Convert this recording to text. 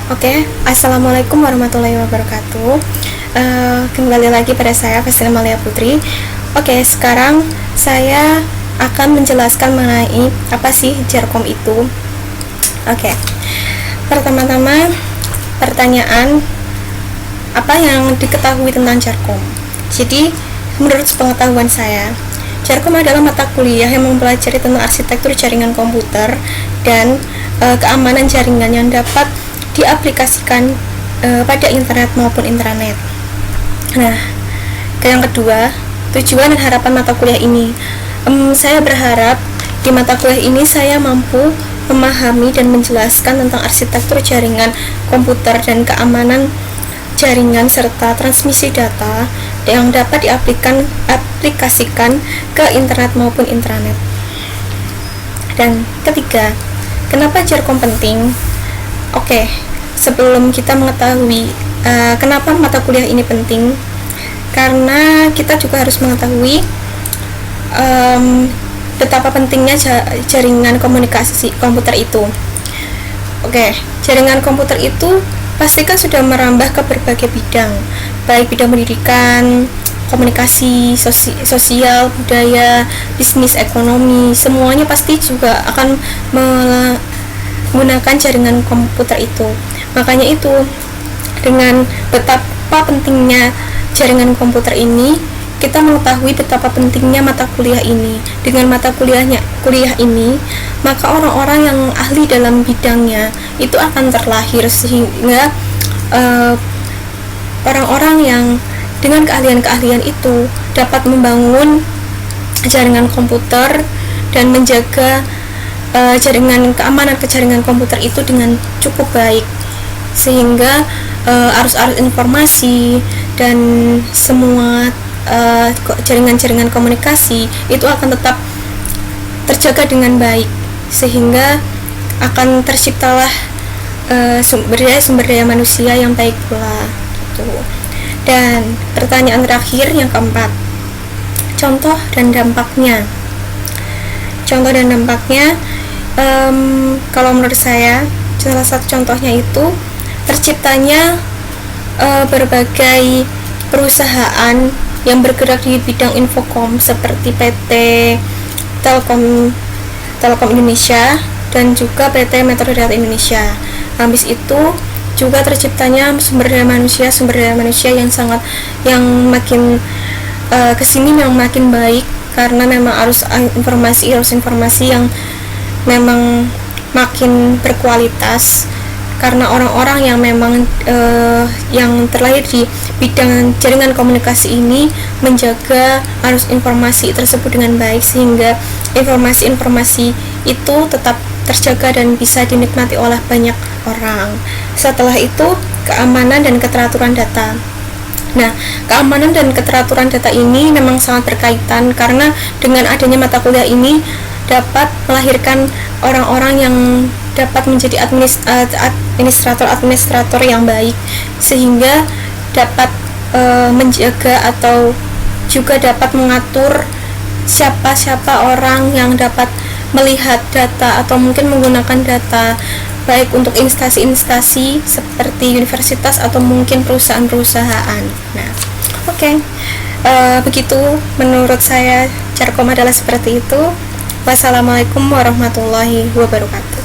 Oke, Assalamualaikum warahmatullahi wabarakatuh. Kembali lagi pada saya Vestina Malia Putri. Oke, sekarang saya akan menjelaskan mengenai apa sih Jarkom itu. Oke, pertama-tama pertanyaan, apa yang diketahui tentang Jarkom? Jadi, menurut pengetahuan saya, Jarkom adalah mata kuliah yang mempelajari tentang arsitektur jaringan komputer dan keamanan jaringan yang dapat diaplikasikan pada internet maupun intranet. Nah, yang kedua, tujuan dan harapan mata kuliah ini. Saya berharap di mata kuliah ini saya mampu memahami dan menjelaskan tentang arsitektur jaringan komputer dan keamanan jaringan serta transmisi data yang dapat diaplikasikan ke internet maupun intranet. Dan ketiga, kenapa Jarkom penting? Oke, sebelum kita mengetahui kenapa mata kuliah ini penting, karena kita juga harus mengetahui betapa pentingnya jaringan komunikasi komputer itu. Oke, jaringan komputer itu pastikan sudah merambah ke berbagai bidang, baik bidang pendidikan, komunikasi, sosial, budaya, bisnis, ekonomi, semuanya pasti juga akan menggunakan jaringan komputer itu. Makanya itu, dengan betapa pentingnya jaringan komputer ini, kita mengetahui betapa pentingnya mata kuliah ini. Dengan mata kuliah ini, maka orang-orang yang ahli dalam bidangnya itu akan terlahir, sehingga orang-orang yang dengan keahlian-keahlian itu dapat membangun jaringan komputer dan menjaga keamanan jaringan komputer itu dengan cukup baik, sehingga arus-arus informasi dan semua jaringan-jaringan komunikasi itu akan tetap terjaga dengan baik, sehingga akan terciptalah sumber daya manusia yang baik pula gitu. Dan pertanyaan terakhir yang keempat, contoh dan dampaknya. Kalau menurut saya, salah satu contohnya itu terciptanya berbagai perusahaan yang bergerak di bidang infokom seperti PT Telkom Indonesia dan juga PT Metro Data Indonesia. Habis itu juga terciptanya sumber daya manusia yang makin kesini memang makin baik, karena memang arus informasi yang memang makin berkualitas, karena orang-orang yang memang yang terlahir di bidang jaringan komunikasi ini menjaga arus informasi tersebut dengan baik, sehingga informasi-informasi itu tetap terjaga dan bisa dinikmati oleh banyak orang. Setelah itu, keamanan dan keteraturan data. Nah, keamanan dan keteraturan data ini memang sangat berkaitan, karena dengan adanya mata kuliah ini dapat melahirkan orang-orang yang dapat menjadi administrator yang baik, sehingga dapat menjaga atau juga dapat mengatur siapa orang yang dapat melihat data atau mungkin menggunakan data, baik untuk instansi-instansi seperti universitas atau mungkin perusahaan-perusahaan. Nah, oke. Begitu menurut saya Jarkom adalah seperti itu. Wassalamualaikum warahmatullahi wabarakatuh.